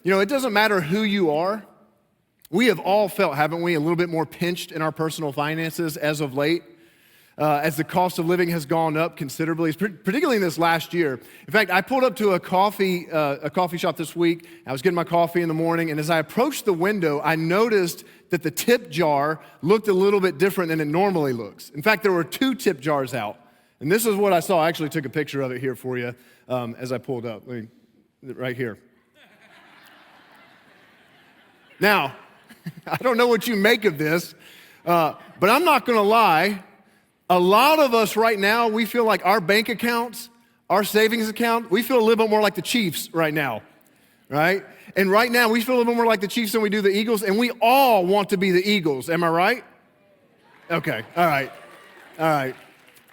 You know, it doesn't matter who you are. We have all felt, haven't we, a little bit more pinched in our personal finances as of late, as the cost of living has gone up considerably, particularly in this last year. In fact, I pulled up to a coffee shop this week. I was getting my coffee in the morning, and as I approached the window, I noticed that the tip jar looked a little bit different than it normally looks. In fact, there were 2 tip jars out, and this is what I saw. I actually took a picture of it here for you as I pulled up. Right here. Now, I don't know what you make of this, but I'm not going to lie. A lot of us right now, we feel like our bank accounts, our savings account, we feel a little bit more like the Chiefs right now, right? And right now, we feel a little bit more like the Chiefs than we do the Eagles, and we all want to be the Eagles. Am I right? Okay, all right. I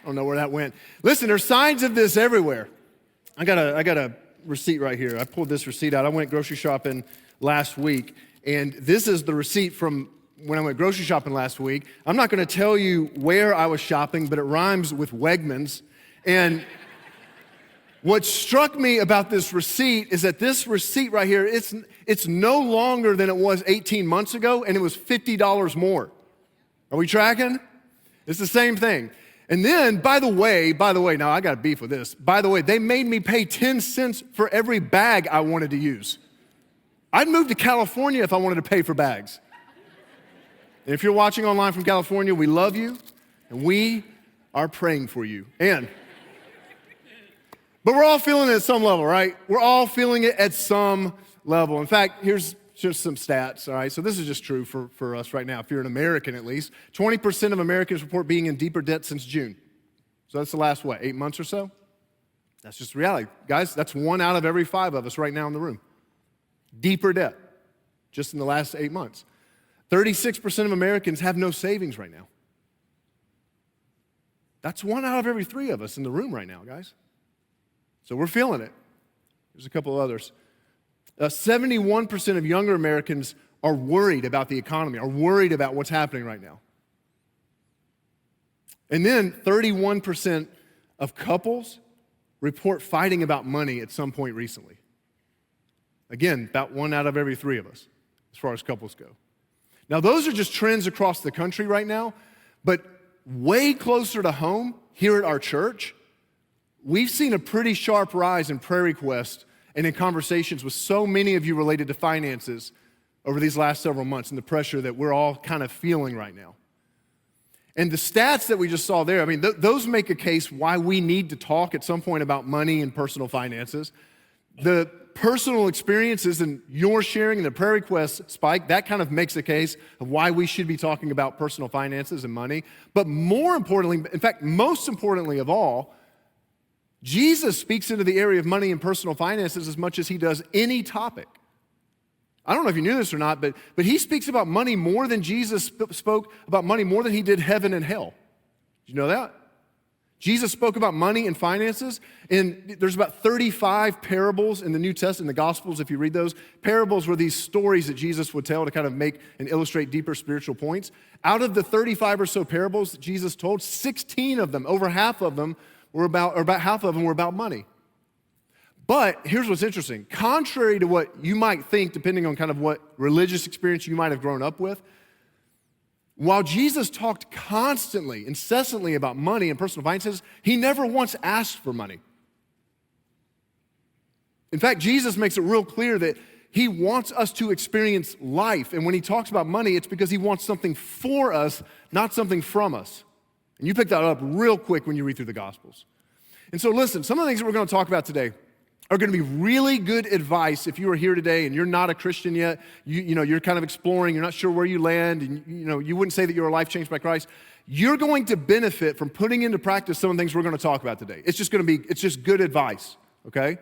don't know where that went. Listen, there's signs of this everywhere. I got a receipt right here. I pulled this receipt out. I went grocery shopping last week, and this is the receipt from when I went grocery shopping last week. I'm not going to tell you where I was shopping, but it rhymes with Wegmans. And what struck me about this receipt is that this receipt right here, it's no longer than it was 18 months ago, and it was $50 more. Are we tracking? It's the same thing. And then, by the way, now I got beef with this. By the way, they made me pay 10 cents for every bag I wanted to use. I'd move to California if I wanted to pay for bags. And if you're watching online from California, we love you, and we are praying for you. But we're all feeling it at some level, right? We're all feeling it at some level. In fact, here's just some stats, all right? So this is just true for us right now, if you're an American at least. 20% of Americans report being in deeper debt since June. So that's the last, 8 months or so? That's just reality. Guys, that's 1 out of every 5 of us right now in the room. Deeper debt, just in the last 8 months. 36% of Americans have no savings right now. That's 1 out of every 3 of us in the room right now, guys. So we're feeling it. There's a couple others. 71% of younger Americans are worried about the economy, are worried about what's happening right now. And then 31% of couples report fighting about money at some point recently. Again, about 1 out of every 3 of us, as far as couples go. Now, those are just trends across the country right now, but way closer to home, here at our church, we've seen a pretty sharp rise in prayer requests and in conversations with so many of you related to finances over these last several months and the pressure that we're all kind of feeling right now. And the stats that we just saw there, I mean, those make a case why we need to talk at some point about money and personal finances. The personal experiences and your sharing and the prayer requests spike, that kind of makes a case of why we should be talking about personal finances and money. But more importantly, in fact, most importantly of all, Jesus speaks into the area of money and personal finances as much as he does any topic. I don't know if you knew this or not, but he speaks about money more than Jesus spoke about money more than he did heaven and hell. Did you know that? Jesus spoke about money and finances, and there's about 35 parables in the New Testament, in the Gospels, if you read those. Parables were these stories that Jesus would tell to kind of make and illustrate deeper spiritual points. Out of the 35 or so parables that Jesus told, 16 of them, over half of them, about half of them were about money. But here's what's interesting. Contrary to what you might think, depending on kind of what religious experience you might have grown up with, while Jesus talked constantly, incessantly about money and personal finances, he never once asked for money. In fact, Jesus makes it real clear that he wants us to experience life. And when he talks about money, it's because he wants something for us, not something from us. And you pick that up real quick when you read through the Gospels. And so listen, some of the things that we're going to talk about today are going to be really good advice if you are here today and you're not a Christian yet, you're kind of exploring, you're not sure where you land, and you wouldn't say that you're a life changed by Christ. You're going to benefit from putting into practice some of the things we're going to talk about today. It's just good advice, okay?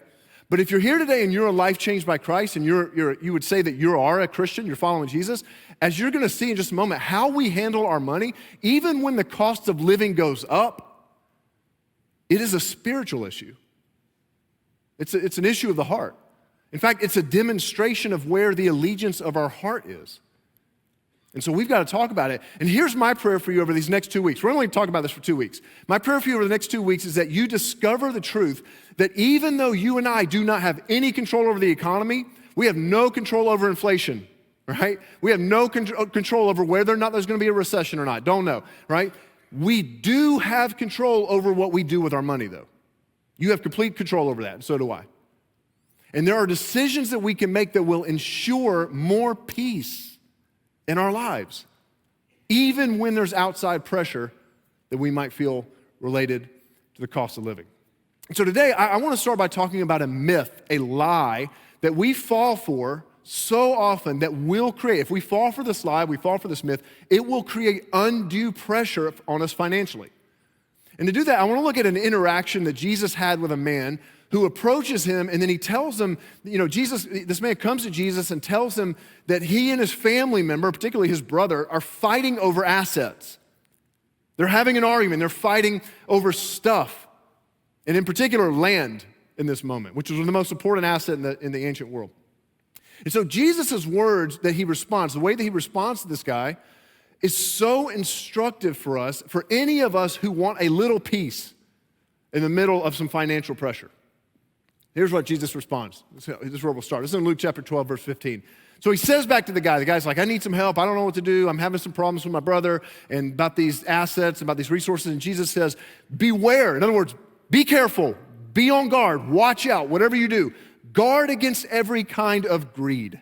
But if you're here today and you're a life changed by Christ and you would say that you are a Christian, you're following Jesus, as you're going to see in just a moment, how we handle our money, even when the cost of living goes up, it is a spiritual issue. It's an issue of the heart. In fact, it's a demonstration of where the allegiance of our heart is. And so we've got to talk about it. And here's my prayer for you over these next 2 weeks. We're only talking about this for 2 weeks. My prayer for you over the next 2 weeks is that you discover the truth that even though you and I do not have any control over the economy, We have no control over inflation, right? We have no control over whether or not there's going to be a recession or not. Don't know, right? We do have control over what we do with our money, though. You have complete control over that, and so do I. And there are decisions that we can make that will ensure more peace in our lives, even when there's outside pressure that we might feel related to the cost of living. And so today, I want to start by talking about a myth, a lie that we fall for so often that will create, if we fall for this lie, we fall for this myth, it will create undue pressure on us financially. And to do that, I want to look at an interaction that Jesus had with a man who approaches him, and then he tells him, this man comes to Jesus and tells him that he and his family member, particularly his brother, are fighting over assets. They're having an argument. They're fighting over stuff, and in particular, land in this moment, which was the most important asset in the ancient world. And so Jesus' words that he responds, the way that he responds to this guy is so instructive for us, for any of us who want a little peace in the middle of some financial pressure. Here's what Jesus responds. This is where we'll start. This is in Luke chapter 12, verse 15. So he says back to the guy's like, I need some help. I don't know what to do. I'm having some problems with my brother and about these assets, about these resources. And Jesus says, beware. In other words, be careful. Be on guard. Watch out. Whatever you do, guard against every kind of greed.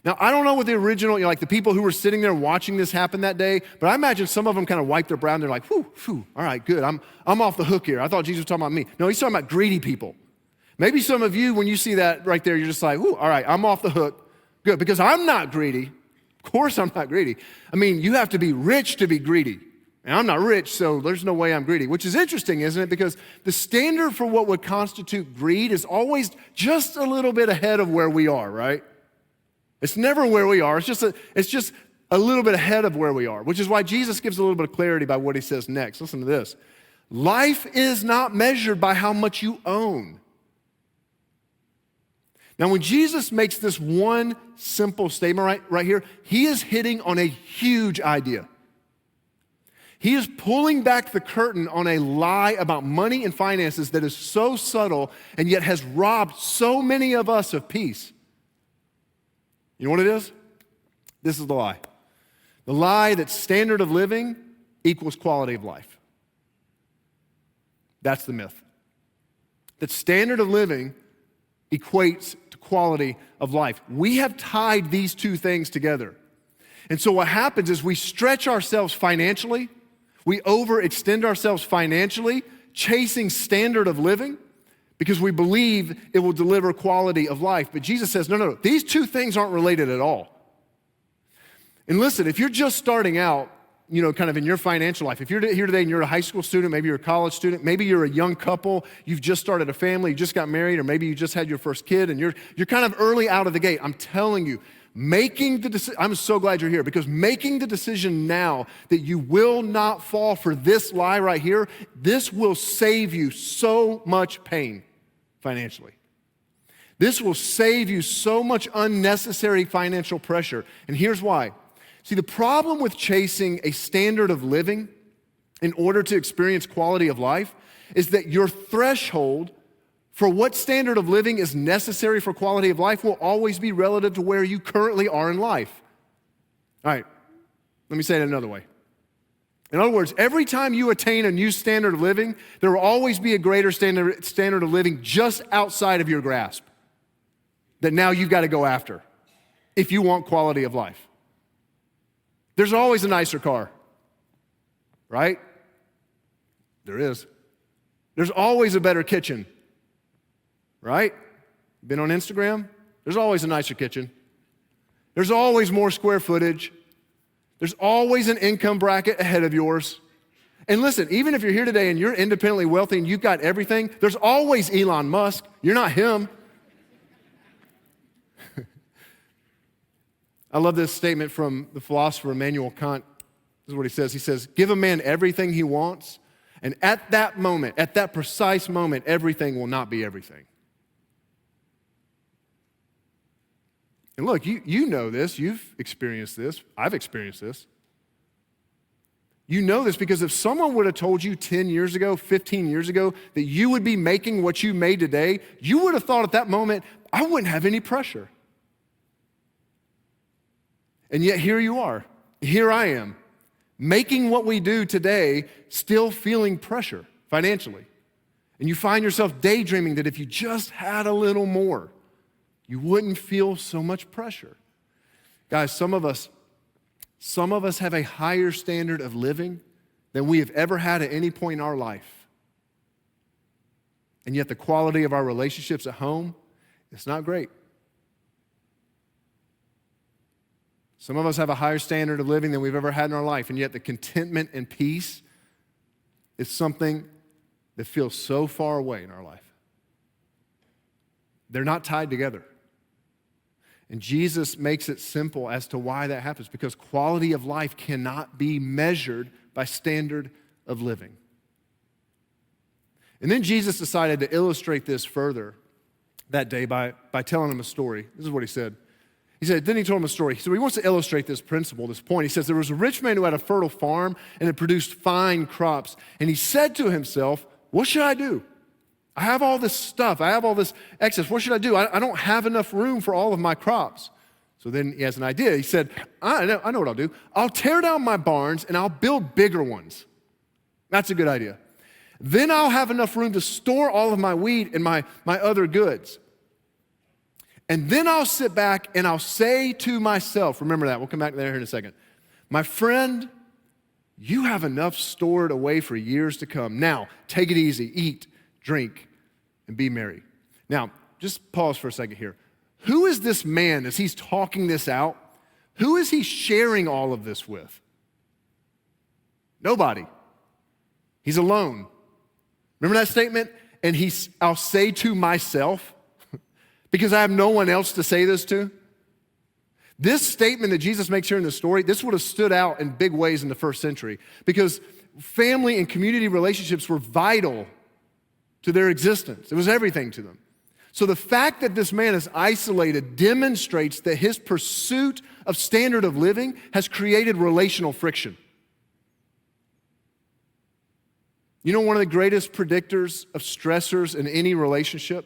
Now, I don't know what the original, like the people who were sitting there watching this happen that day, but I imagine some of them kind of wiped their brow and they're like, whew, all right, good. I'm off the hook here. I thought Jesus was talking about me. No, he's talking about greedy people. Maybe some of you, when you see that right there, you're just like, all right, I'm off the hook. Good, because I'm not greedy. Of course I'm not greedy. I mean, you have to be rich to be greedy. And I'm not rich, so there's no way I'm greedy, which is interesting, isn't it? Because the standard for what would constitute greed is always just a little bit ahead of where we are, right? It's never where we are. It's just a little bit ahead of where we are, which is why Jesus gives a little bit of clarity by what he says next. Listen to this. Life is not measured by how much you own. Now, when Jesus makes this one simple statement right here, he is hitting on a huge idea. He is pulling back the curtain on a lie about money and finances that is so subtle and yet has robbed so many of us of peace. You know what it is? This is the lie. The lie that standard of living equals quality of life. That's the myth. That standard of living equates to quality of life. We have tied these two things together. And so what happens is we stretch ourselves financially, we overextend ourselves financially, chasing standard of living because we believe it will deliver quality of life. But Jesus says, no, these two things aren't related at all. And listen, if you're just starting out, kind of in your financial life, if you're here today and you're a high school student, maybe you're a college student, maybe you're a young couple, you've just started a family, you just got married, or maybe you just had your first kid and you're kind of early out of the gate, I'm telling you, I'm so glad you're here, because making the decision now that you will not fall for this lie right here, this will save you so much pain financially. This will save you so much unnecessary financial pressure. And here's why. See, the problem with chasing a standard of living in order to experience quality of life is that your threshold for what standard of living is necessary for quality of life will always be relative to where you currently are in life. All right, let me say it another way. In other words, every time you attain a new standard of living, there will always be a greater standard of living just outside of your grasp that now you've got to go after if you want quality of life. There's always a nicer car, right? There is. There's always a better kitchen, right? Been on Instagram? There's always a nicer kitchen. There's always more square footage. There's always an income bracket ahead of yours. And listen, even if you're here today and you're independently wealthy and you've got everything, there's always Elon Musk. You're not him. I love this statement from the philosopher Immanuel Kant. This is what he says. He says, give a man everything he wants, and at that moment, at that precise moment, everything will not be everything. And look, you know this. You've experienced this. I've experienced this. You know this because if someone would have told you 10 years ago, 15 years ago, that you would be making what you made today, you would have thought at that moment, I wouldn't have any pressure. And yet here you are. Here I am, making what we do today, still feeling pressure financially. And you find yourself daydreaming that if you just had a little more, you wouldn't feel so much pressure. Guys, some of us have a higher standard of living than we have ever had at any point in our life. And yet the quality of our relationships at home, it's not great. Some of us have a higher standard of living than we've ever had in our life, and yet the contentment and peace is something that feels so far away in our life. They're not tied together. And Jesus makes it simple as to why that happens, because quality of life cannot be measured by standard of living. And then Jesus decided to illustrate this further that day by telling him a story. This is what he said. Then he told him a story. So he wants to illustrate this principle, this point. He says, there was a rich man who had a fertile farm and it produced fine crops. And he said to himself, what should I do? I have all this stuff. I have all this excess. What should I do? I don't have enough room for all of my crops. So then he has an idea. He said, I know what I'll do. I'll tear down my barns and I'll build bigger ones. That's a good idea. Then I'll have enough room to store all of my wheat and my other goods. And then I'll sit back and I'll say to myself, remember that, we'll come back there in a second. My friend, you have enough stored away for years to come. Now, take it easy, eat, drink, and be merry. Now, just pause for a second here. Who is this man as he's talking this out? Who is he sharing all of this with? Nobody. He's alone. Remember that statement? And I'll say to myself, because I have no one else to say this to. This statement that Jesus makes here in the story, this would have stood out in big ways in the first century because family and community relationships were vital to their existence. It was everything to them. So the fact that this man is isolated demonstrates that his pursuit of standard of living has created relational friction. You know, one of the greatest predictors of stressors in any relationship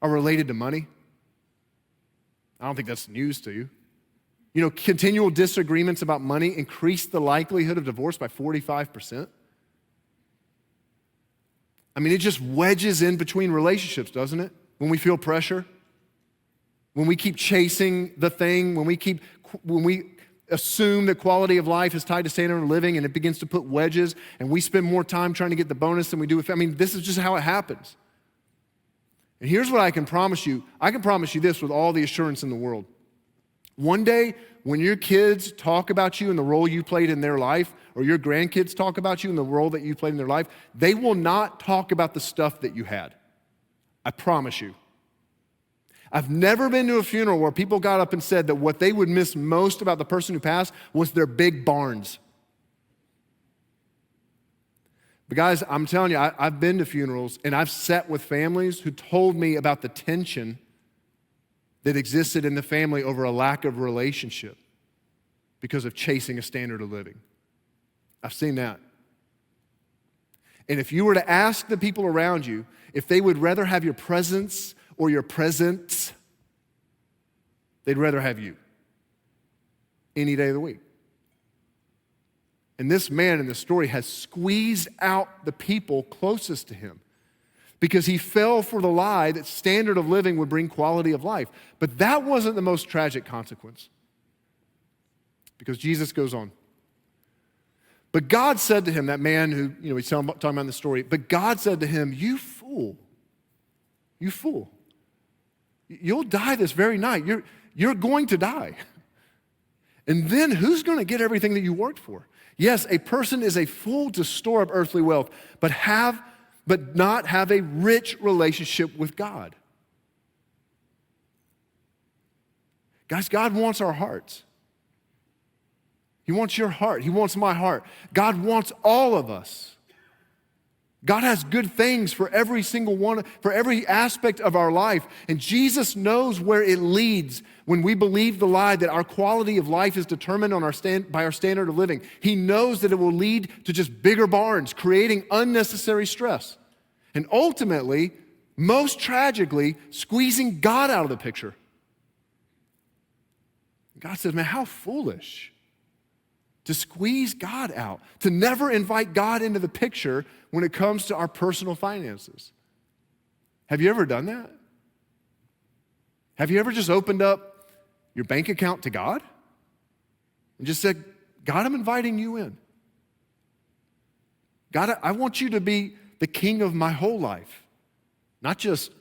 are related to money. I don't think that's news to you. You know, continual disagreements about money increase the likelihood of divorce by 45%. I mean, it just wedges in between relationships, doesn't it? When we feel pressure, when we keep chasing the thing, when we assume that quality of life is tied to standard of living and it begins to put wedges and we spend more time trying to get the bonus than we do with, this is just how it happens. And here's what I can promise you. I can promise you this with all the assurance in the world. One day, when your kids talk about you and the role you played in their life, or your grandkids talk about you and the role that you played in their life, they will not talk about the stuff that you had. I promise you. I've never been to a funeral where people got up and said that what they would miss most about the person who passed was their big barns. But guys, I'm telling you, I've been to funerals and I've sat with families who told me about the tension that existed in the family over a lack of relationship because of chasing a standard of living. I've seen that. And if you were to ask the people around you if they would rather have your presence or your presence, they'd rather have you any day of the week. And this man in the story has squeezed out the people closest to him because he fell for the lie that standard of living would bring quality of life. But that wasn't the most tragic consequence, because Jesus goes on. But God said to him, that man who, he's talking about in the story, but God said to him, you fool, you'll die this very night. You're going to die. And then who's going to get everything that you worked for? Yes, a person is a fool to store up earthly wealth, but not have a rich relationship with God. Guys, God wants our hearts. He wants your heart. He wants my heart. God wants all of us. God has good things for every single one, for every aspect of our life. And Jesus knows where it leads when we believe the lie that our quality of life is determined on by our standard of living. He knows that it will lead to just bigger barns, creating unnecessary stress. And ultimately, most tragically, squeezing God out of the picture. God says, man, how foolish to squeeze God out, to never invite God into the picture when it comes to our personal finances. Have you ever done that? Have you ever just opened up your bank account to God and just said, God, I'm inviting you in. God, I want you to be the king of my whole life, not just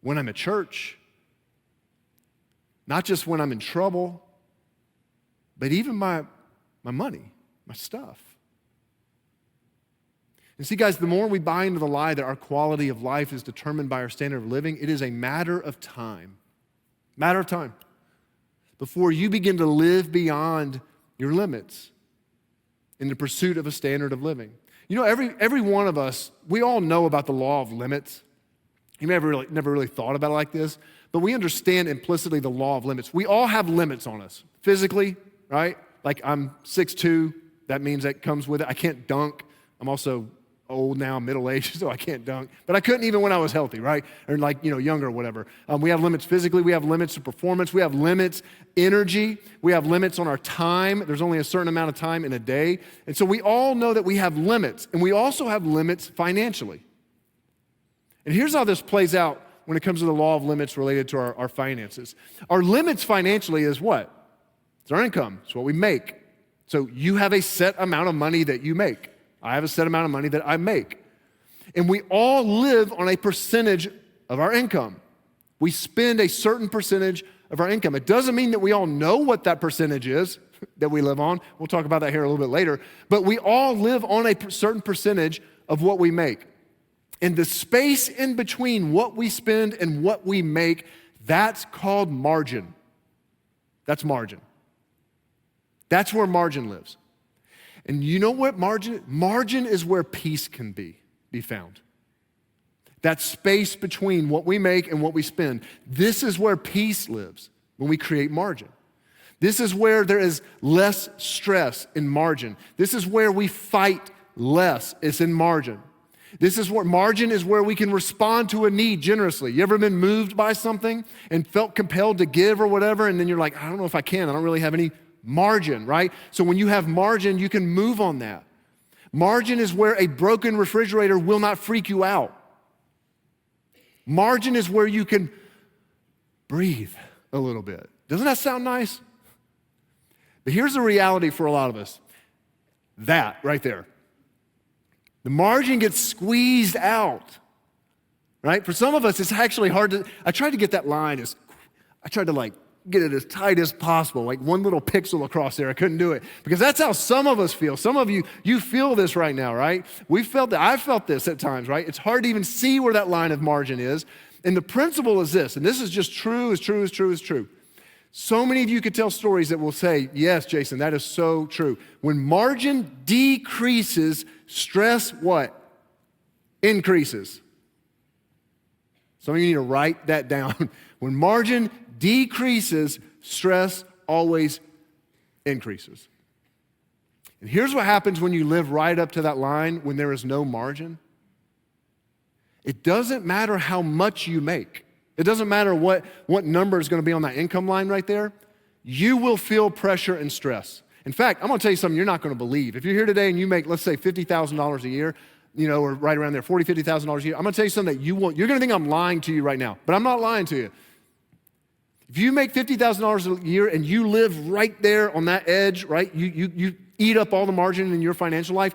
when I'm at church, not just when I'm in trouble, but even my money, my stuff. And see, guys, the more we buy into the lie that our quality of life is determined by our standard of living, it is a matter of time. Matter of time. Before you begin to live beyond your limits in the pursuit of a standard of living. You know, every one of us, we all know about the law of limits. You never really thought about it like this, but we understand implicitly the law of limits. We all have limits on us, physically, right? Like I'm 6'2", that means that comes with it. I can't dunk. I'm also old now, middle-aged, so I can't dunk. But I couldn't even when I was healthy, right? Or like, younger or whatever. We have limits physically. We have limits to performance. We have limits energy. We have limits on our time. There's only a certain amount of time in a day. And so we all know that we have limits. And we also have limits financially. And here's how this plays out when it comes to the law of limits related to our finances. Our limits financially is what? It's our income. It's what we make. So you have a set amount of money that you make. I have a set amount of money that I make. And we all live on a percentage of our income. We spend a certain percentage of our income. It doesn't mean that we all know what that percentage is that we live on. We'll talk about that here a little bit later. But we all live on a certain percentage of what we make. And the space in between what we spend and what we make, that's called margin. That's margin. That's where margin lives. And you know what margin? Margin is where peace can be found. That space between what we make and what we spend. This is where peace lives when we create margin. This is where there is less stress in margin. This is where we fight less. It's in margin. This is where margin is where we can respond to a need generously. You ever been moved by something and felt compelled to give or whatever, and then you're like, I don't know if I can. I don't really have any margin, right? So when you have margin, you can move on that. Margin is where a broken refrigerator will not freak you out. Margin is where you can breathe a little bit. Doesn't that sound nice? But here's the reality for a lot of us. That right there. The margin gets squeezed out, right? For some of us, it's actually hard to, I tried to get that line get it as tight as possible, like one little pixel across there. I couldn't do it because that's how some of us feel. Some of you feel this right now, right? We felt that. I felt this at times, right? It's hard to even see where that line of margin is. And the principle is this, and this is just true. So many of you could tell stories that will say, yes, Jason, that is so true. When margin decreases, stress what? Increases. Some of you need to write that down. When margin decreases, stress always increases. And here's what happens when you live right up to that line when there is no margin. It doesn't matter how much you make. It doesn't matter what number is going to be on that income line right there. You will feel pressure and stress. In fact, I'm going to tell you something you're not going to believe. If you're here today and you make, let's say, $50,000 a year, or right around there, $40,000, $50,000 a year, I'm going to tell you something that you're going to think I'm lying to you right now, but I'm not lying to you. If you make $50,000 a year and you live right there on that edge, right, you eat up all the margin in your financial life,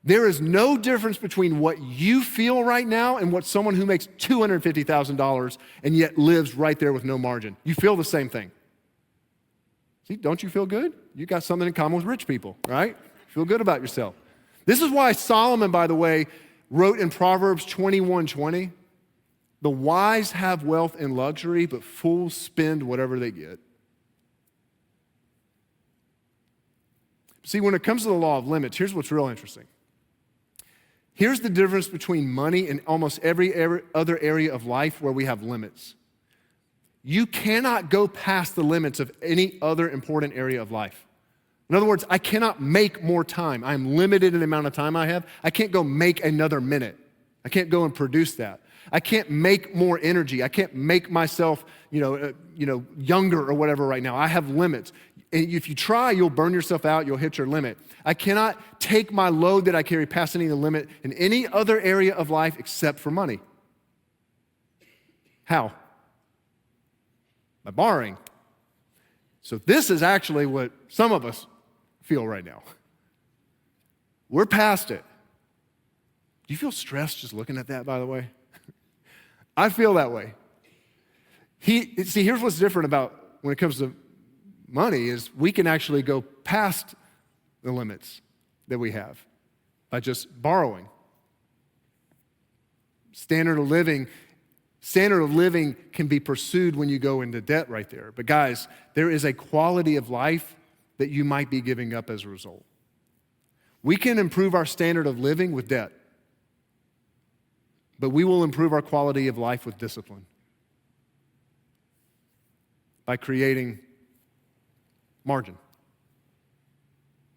there is no difference between what you feel right now and what someone who makes $250,000 and yet lives right there with no margin. You feel the same thing. See, don't you feel good? You got something in common with rich people, right? Feel good about yourself. This is why Solomon, by the way, wrote in Proverbs 21:20, the wise have wealth and luxury, but fools spend whatever they get. See, when it comes to the law of limits, here's what's real interesting. Here's the difference between money and almost every other area of life where we have limits. You cannot go past the limits of any other important area of life. In other words, I cannot make more time. I am limited in the amount of time I have. I can't go make another minute. I can't go and produce that. I can't make more energy. I can't make myself, younger or whatever right now. I have limits. And if you try, you'll burn yourself out. You'll hit your limit. I cannot take my load that I carry past any limit in any other area of life except for money. How? By borrowing. So this is actually what some of us feel right now. We're past it. Do you feel stressed just looking at that, by the way? I feel that way. Here's what's different about when it comes to money is we can actually go past the limits that we have by just borrowing. Standard of living can be pursued when you go into debt right there. But guys, there is a quality of life that you might be giving up as a result. We can improve our standard of living with debt, but we will improve our quality of life with discipline by creating margin,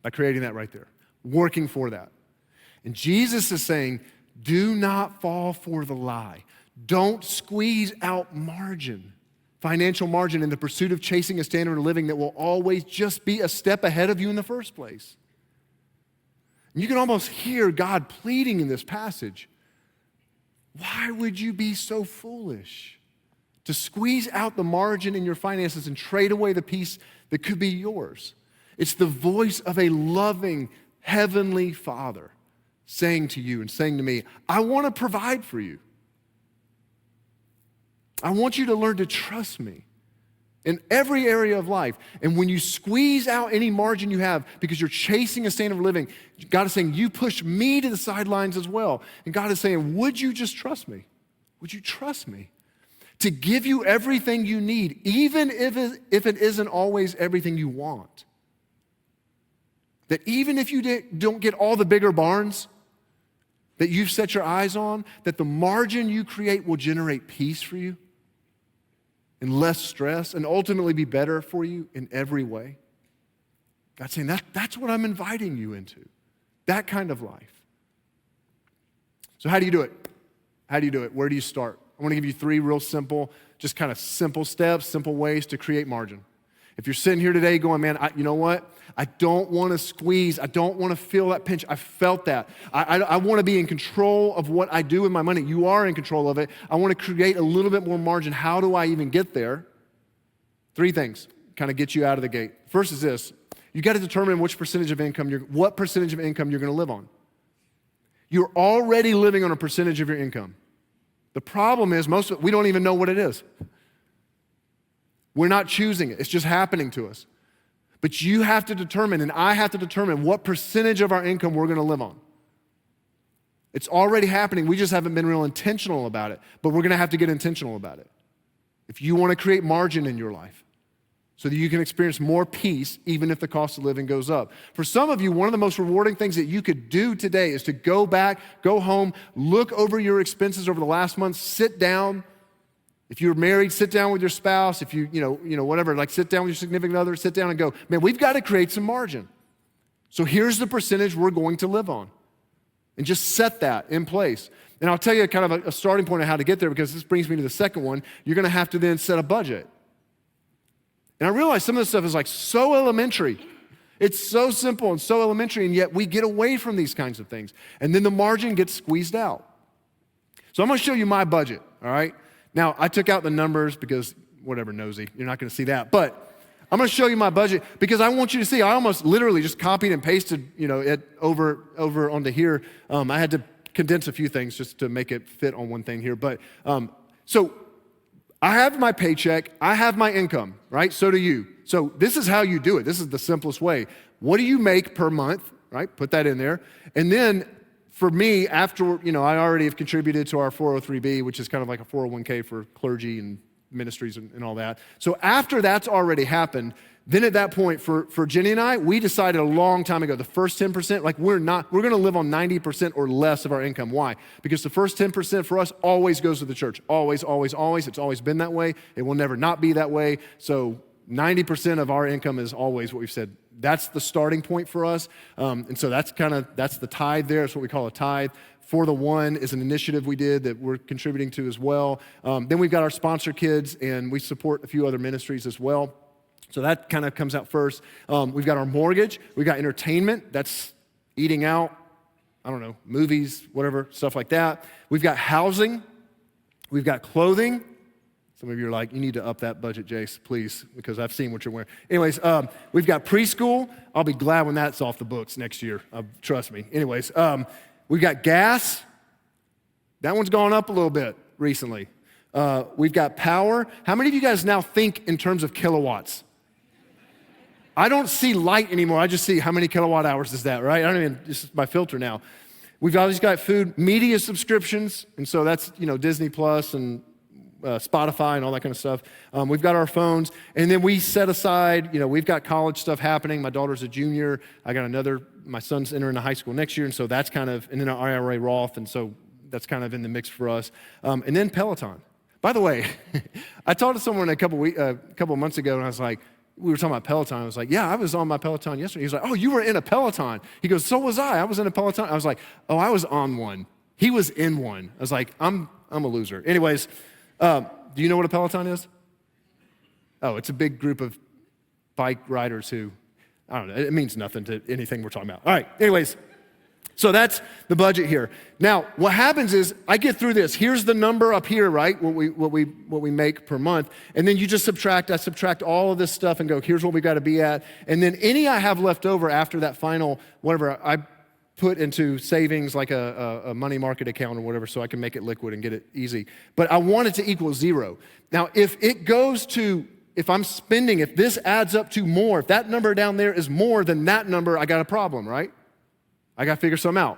by creating that right there, working for that. And Jesus is saying, do not fall for the lie. Don't squeeze out margin, financial margin, in the pursuit of chasing a standard of living that will always just be a step ahead of you in the first place. And you can almost hear God pleading in this passage. Why would you be so foolish to squeeze out the margin in your finances and trade away the peace that could be yours? It's the voice of a loving heavenly Father saying to you and saying to me, I want to provide for you. I want you to learn to trust me in every area of life. And when you squeeze out any margin you have because you're chasing a standard of living, God is saying, you push me to the sidelines as well. And God is saying, would you just trust me? Would you trust me to give you everything you need, even if it isn't always everything you want? That even if you don't get all the bigger barns that you've set your eyes on, that the margin you create will generate peace for you and less stress and ultimately be better for you in every way. God's saying that's what I'm inviting you into, that kind of life. So how do you do it? How do you do it? Where do you start? I want to give you 3 real simple, just kind of simple steps, simple ways to create margin. If you're sitting here today going, man, you know what? I don't want to squeeze. I don't want to feel that pinch. I felt that. I want to be in control of what I do with my money. You are in control of it. I want to create a little bit more margin. How do I even get there? 3 things kind of get you out of the gate. First is this. You got to determine what percentage of income you're going to live on. You're already living on a percentage of your income. The problem is we don't even know what it is. We're not choosing it. It's just happening to us. But you have to determine, and I have to determine, what percentage of our income we're going to live on. It's already happening. We just haven't been real intentional about it. But we're going to have to get intentional about it. If you want to create margin in your life so that you can experience more peace even if the cost of living goes up. For some of you, one of the most rewarding things that you could do today is to go back, go home, look over your expenses over the last month, sit down. If you're married, sit down with your spouse. If you whatever, like sit down with your significant other, sit down and go, man, we've got to create some margin. So here's the percentage we're going to live on. And just set that in place. And I'll tell you kind of a starting point of how to get there, because this brings me to the second one. You're going to have to then set a budget. And I realize some of this stuff is like so elementary. It's so simple and so elementary, and yet we get away from these kinds of things. And then the margin gets squeezed out. So I'm going to show you my budget, all right? Now, I took out the numbers because, whatever, nosy, you're not going to see that. But I'm going to show you my budget because I want you to see. I almost literally just copied and pasted, it over onto here. I had to condense a few things just to make it fit on one thing here. But so I have my paycheck. I have my income, right? So do you. So this is how you do it. This is the simplest way. What do you make per month, right? Put that in there. And then for me, after, I already have contributed to our 403B, which is kind of like a 401k for clergy and ministries and all that. So after that's already happened, Then at that point, for Jenny and I, we decided a long time ago, the first 10%, like we're gonna live on 90% or less of our income. Why? Because the first 10% for us always goes to the church. Always, always, always. It's always been that way. It will never not be that way. So 90% of our income is always what we've said. That's the starting point for us. And so that's the tithe there. It's what we call a tithe. For the One is an initiative we did that we're contributing to as well. Then we've got our sponsor kids, and we support a few other ministries as well. So that kind of comes out first. We've got our mortgage. We've got entertainment. That's eating out, I don't know, movies, whatever, stuff like that. We've got housing. We've got clothing. Some of you are like, you need to up that budget, Jace, please, because I've seen what you're wearing. Anyways, we've got preschool. I'll be glad when that's off the books next year. Trust me. Anyways, we've got gas. That one's gone up a little bit recently. We've got power. How many of you guys now think in terms of kilowatts? I don't see light anymore. I just see how many kilowatt hours is that, right? This is my filter now. We've always got food, media subscriptions, and so that's, Disney Plus and Spotify and all that kind of stuff. We've got our phones, and then we set aside, we've got college stuff happening. My daughter's a junior. My son's entering high school next year, and so that's and then our IRA Roth, and so that's kind of in the mix for us. And then Peloton. By the way, I talked to someone a couple of months ago, and I was like, we were talking about Peloton. I was like, yeah, I was on my Peloton yesterday. He was like, oh, you were in a Peloton. He goes, so was I. I was in a Peloton. I was like, oh, I was on one. He was in one. I was like, I'm a loser. Anyways, do you know what a Peloton is? Oh, it's a big group of bike riders who, I don't know, it means nothing to anything we're talking about. All right, anyways, so that's the budget here. Now, what happens is I get through this. Here's the number up here, right? What we make per month, and then you just subtract. I subtract all of this stuff and go, here's what we got to be at, and then any I have left over after that final whatever I put into savings, like a money market account or whatever, so I can make it liquid and get it easy. But I want it to equal zero. Now, if I'm spending, if this adds up to more, if that number down there is more than that number, I got a problem, right? I got to figure something out.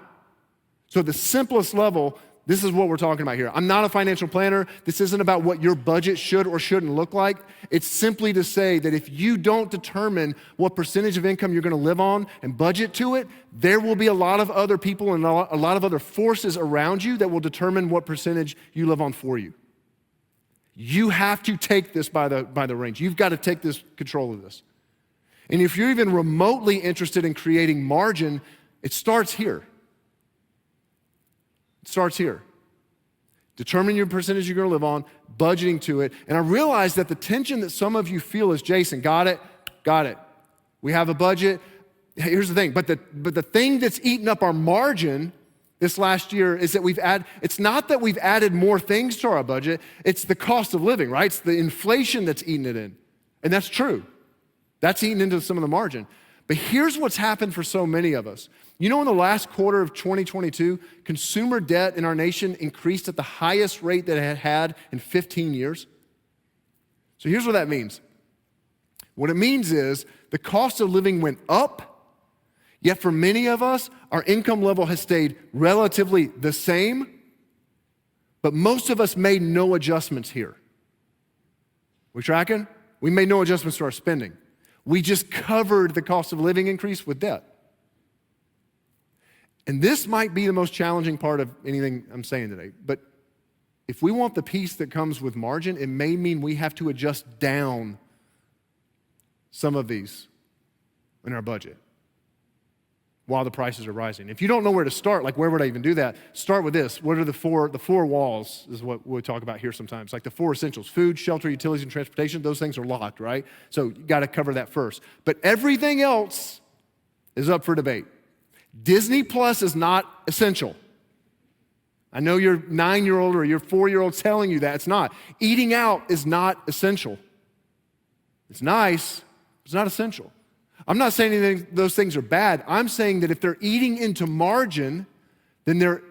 So the simplest level, this is what we're talking about here. I'm not a financial planner. This isn't about what your budget should or shouldn't look like. It's simply to say that if you don't determine what percentage of income you're going to live on and budget to it, there will be a lot of other people and a lot of other forces around you that will determine what percentage you live on for you. You have to take this by the reins. You've got to take this control of this. And if you're even remotely interested in creating margin, it starts here. It starts here. Determining your percentage you're going to live on, budgeting to it. And I realize that the tension that some of you feel is, Jason, got it. We have a budget. Here's the thing. But the thing that's eaten up our margin this last year is that it's not that we've added more things to our budget, it's the cost of living, right? It's the inflation that's eaten it in. And that's true. That's eaten into some of the margin. But here's what's happened for so many of us. In the last quarter of 2022, consumer debt in our nation increased at the highest rate that it had in 15 years. So here's what that means. What it means is the cost of living went up, yet for many of us, our income level has stayed relatively the same, but most of us made no adjustments here. We tracking? We made no adjustments to our spending. We just covered the cost of living increase with debt. And this might be the most challenging part of anything I'm saying today, but if we want the peace that comes with margin, it may mean we have to adjust down some of these in our budget while the prices are rising. If you don't know where to start, like where would I even do that? Start with this. What are the four walls is what we talk about here sometimes, like the four essentials: food, shelter, utilities, and transportation. Those things are locked, right? So you got to cover that first. But everything else is up for debate. Disney Plus is not essential. I know your 9-year-old or your 4-year-old telling you that. It's not. Eating out is not essential. It's nice, it's not essential. I'm not saying anything, those things are bad. I'm saying that if they're eating into margin, then they're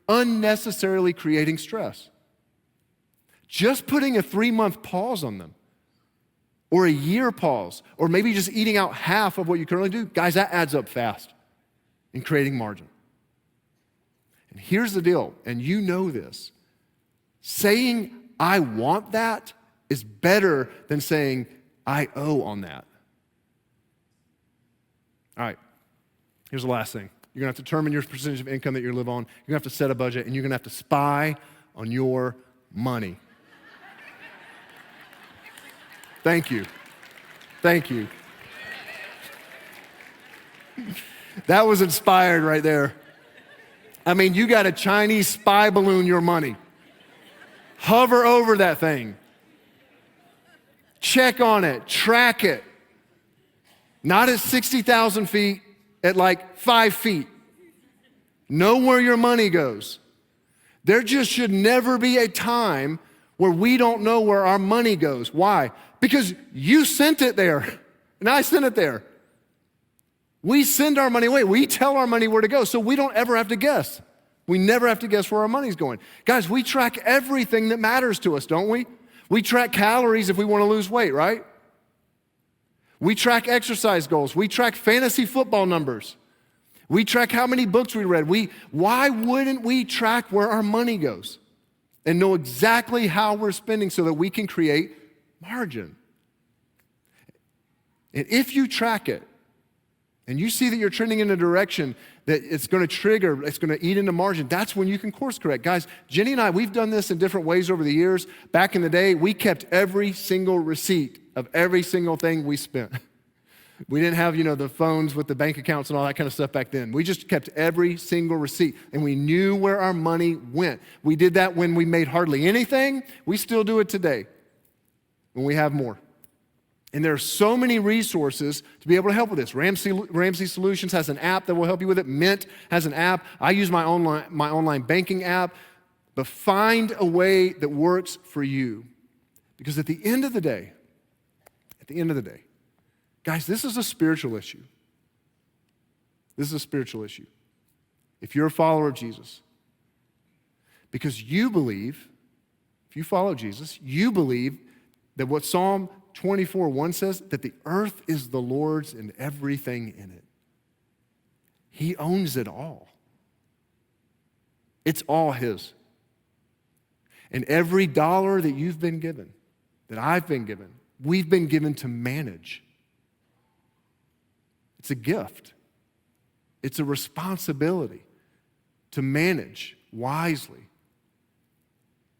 unnecessarily creating stress. Just putting a 3-month pause on them, or a year pause, or maybe just eating out half of what you currently do, guys, that adds up fast in creating margin. And here's the deal, and you know this. Saying, I want that is better than saying, I owe on that. All right, here's the last thing. You're gonna have to determine your percentage of income that you live on. You're gonna have to set a budget, and you're gonna have to spy on your money. Thank you. Thank you. That was inspired right there. I mean, you got a Chinese spy balloon your money. Hover over that thing. Check on it, track it. Not at 60,000 feet, at like 5 feet. Know where your money goes. There just should never be a time where we don't know where our money goes. Why? Because you sent it there, and I sent it there. We send our money away. We tell our money where to go, so we don't ever have to guess. We never have to guess where our money's going. Guys, we track everything that matters to us, don't we? We track calories if we want to lose weight, right? We track exercise goals. We track fantasy football numbers. We track how many books we read. Why wouldn't we track where our money goes and know exactly how we're spending so that we can create margin? And if you track it, and you see that you're trending in a direction that it's going to trigger, it's going to eat into margin, that's when you can course correct. Guys, Jenny and I, we've done this in different ways over the years. Back in the day, we kept every single receipt of every single thing we spent. We didn't have, the phones with the bank accounts and all that kind of stuff back then. We just kept every single receipt, and we knew where our money went. We did that when we made hardly anything. We still do it today when we have more. And there are so many resources to be able to help with this. Ramsey Solutions has an app that will help you with it. Mint has an app. I use my online banking app. But find a way that works for you. Because at the end of the day, guys, this is a spiritual issue. This is a spiritual issue. If you're a follower of Jesus, because you believe, if you follow Jesus, you believe that what Psalm 24:1 says, that the earth is the Lord's and everything in it. He owns it all. It's all his. And every dollar that you've been given, that I've been given, we've been given to manage. It's a gift. It's a responsibility to manage wisely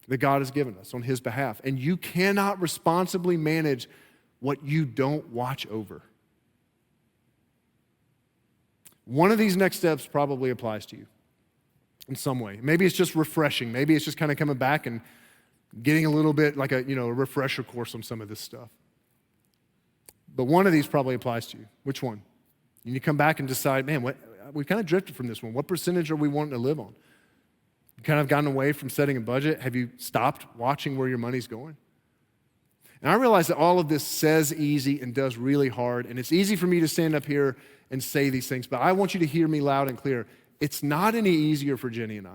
that God has given us on his behalf. And you cannot responsibly manage what you don't watch over. One of these next steps probably applies to you in some way. Maybe it's just refreshing. Maybe it's just kind of coming back and getting a little bit like a refresher course on some of this stuff. But one of these probably applies to you. Which one? You need to come back and decide, man, we kind of drifted from this one. What percentage are we wanting to live on? You kind of gotten away from setting a budget? Have you stopped watching where your money's going? And I realize that all of this says easy and does really hard, and it's easy for me to stand up here and say these things, but I want you to hear me loud and clear. It's not any easier for Jenny and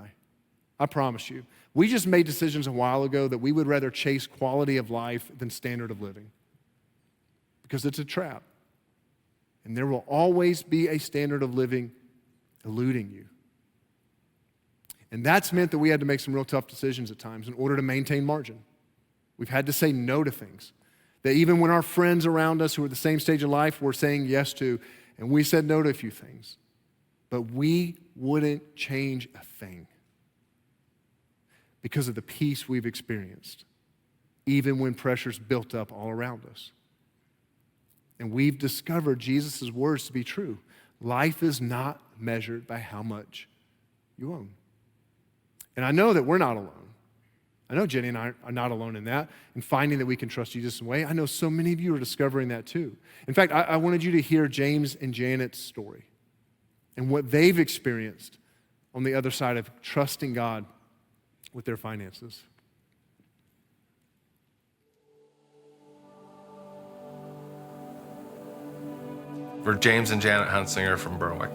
I promise you. We just made decisions a while ago that we would rather chase quality of life than standard of living because it's a trap. And there will always be a standard of living eluding you. And that's meant that we had to make some real tough decisions at times in order to maintain margin. We've had to say no to things that even when our friends around us who are at the same stage of life were saying yes to, and we said no to a few things, but we wouldn't change a thing because of the peace we've experienced, even when pressure's built up all around us. And we've discovered Jesus' words to be true. Life is not measured by how much you own. And I know that we're not alone. I know Jenny and I are not alone in that, in finding that we can trust Jesus in a way. I know so many of you are discovering that too. In fact, I wanted you to hear James and Janet's story and what they've experienced on the other side of trusting God with their finances. We're James and Janet Hunsinger from Berwick.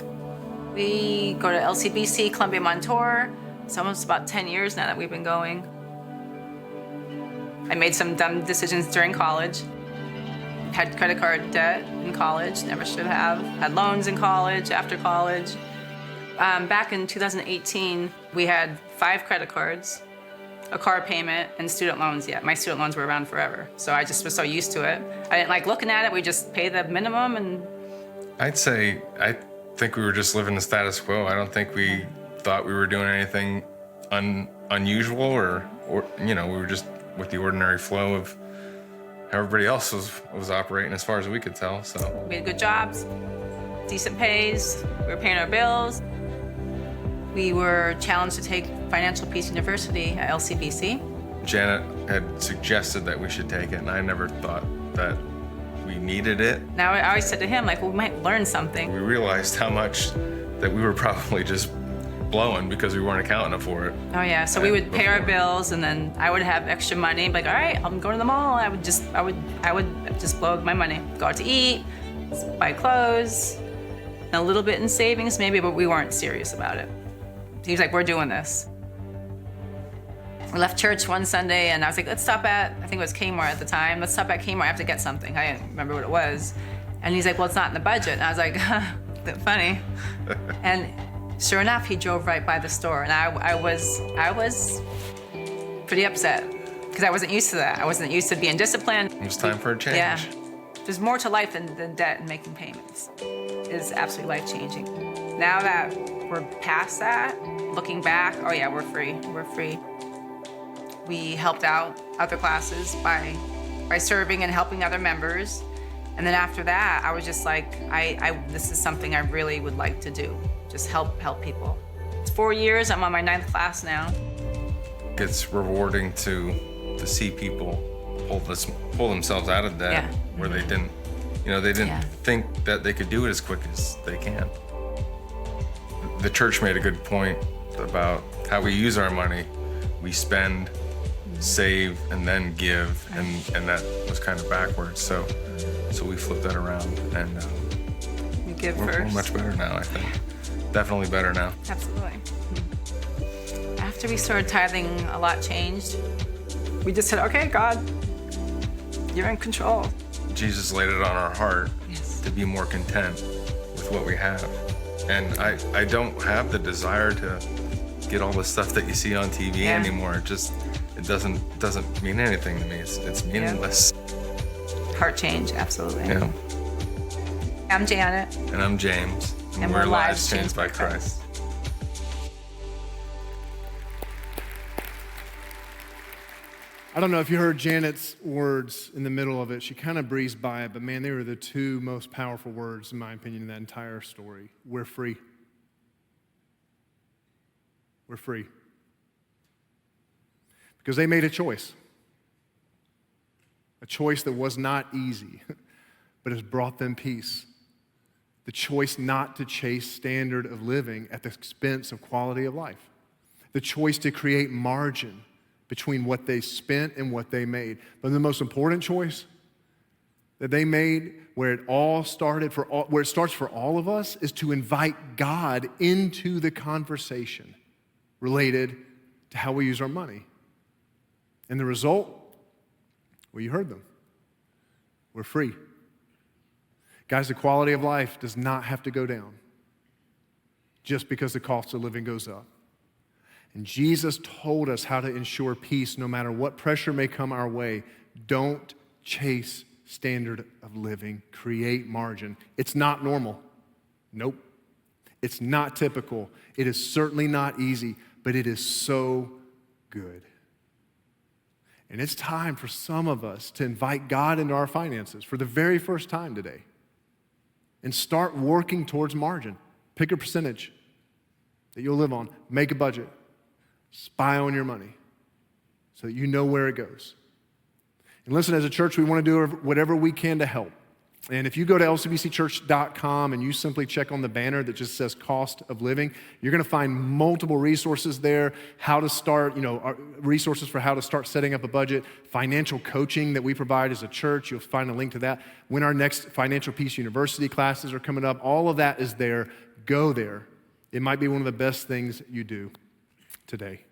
We go to LCBC, Columbia Montour. It's almost about 10 years now that we've been going. I made some dumb decisions during college. Had credit card debt in college, never should have. Had loans in college, after college. Back in 2018, we had 5 credit cards, a car payment, and student loans yet. My student loans were around forever, so I just was so used to it. I didn't like looking at it. We just pay the minimum, and I'd say I think we were just living the status quo. I don't think we thought we were doing anything unusual or we were just with the ordinary flow of how everybody else was operating as far as we could tell. So We had good jobs, decent pays, we were paying our bills. We were challenged to take Financial Peace University at LCBC. Janet had suggested that we should take it, and I never thought that we needed it. Now, I always said to him, we might learn something. We realized how much that we were probably just blowing because we weren't accounting for it. Oh yeah, so we would pay our Before. bills, and then I would have extra money. All right, I'm going to the mall. I would just blow my money, go out to eat, buy clothes, and a little bit in savings maybe, but we weren't serious about it. He was like, we're doing this. We left church one Sunday, and I was like, let's stop at, I think it was Kmart at the time. Let's stop at Kmart, I have to get something. I didn't remember what it was. And he's like, well, it's not in the budget. And I was like, funny. And sure enough, he drove right by the store, and I was pretty upset because I wasn't used to that. I wasn't used to being disciplined. It was time for a change. Yeah. There's more to life than debt and making payments. It is absolutely life-changing. Now that we're past that, looking back, oh yeah, we're free. We're free. We helped out other classes by serving and helping other members. And then after that, I was just like, this is something I really would like to do. Just help people. It's 4 years, I'm on my 9th class now. It's rewarding to see people pull themselves out of debt where they didn't, think that they could do it as quick as they can. The church made a good point about how we use our money. We spend, save, and then give, and that was kind of backwards. So we flipped that around, and We give we're first. much better now, I think. Definitely better now. Absolutely. After we started tithing, a lot changed. We just said, okay, God, you're in control. Jesus laid it on our heart Yes. to be more content with what we have. And I don't have the desire to get all the stuff that you see on TV anymore. It doesn't mean anything to me. It's meaningless. Heart change, absolutely. Yeah. I'm Janet. And I'm James. And we're lives changed by Christ. I don't know if you heard Janet's words in the middle of it. She kind of breezed by it, but man, they were the two most powerful words, in my opinion, in that entire story. We're free. We're free. Because they made a choice that was not easy, but has brought them peace. The choice not to chase standard of living at the expense of quality of life. The choice to create margin between what they spent and what they made. But the most important choice that they made, where it starts for all of us, is to invite God into the conversation related to how we use our money. And the result, well, you heard them. We're free. Guys, the quality of life does not have to go down just because the cost of living goes up. And Jesus told us how to ensure peace no matter what pressure may come our way. Don't chase standard of living. Create margin. It's not normal. Nope. It's not typical. It is certainly not easy, but it is so good. And it's time for some of us to invite God into our finances for the very first time today and start working towards margin. Pick a percentage that you'll live on. Make a budget. Spy on your money so that you know where it goes. And listen, as a church, we want to do whatever we can to help. And if you go to lcbcchurch.com and you simply check on the banner that just says cost of living, you're going to find multiple resources there, how to start, resources for how to start setting up a budget, financial coaching that we provide as a church. You'll find a link to that. When our next Financial Peace University classes are coming up, all of that is there. Go there. It might be one of the best things you do today.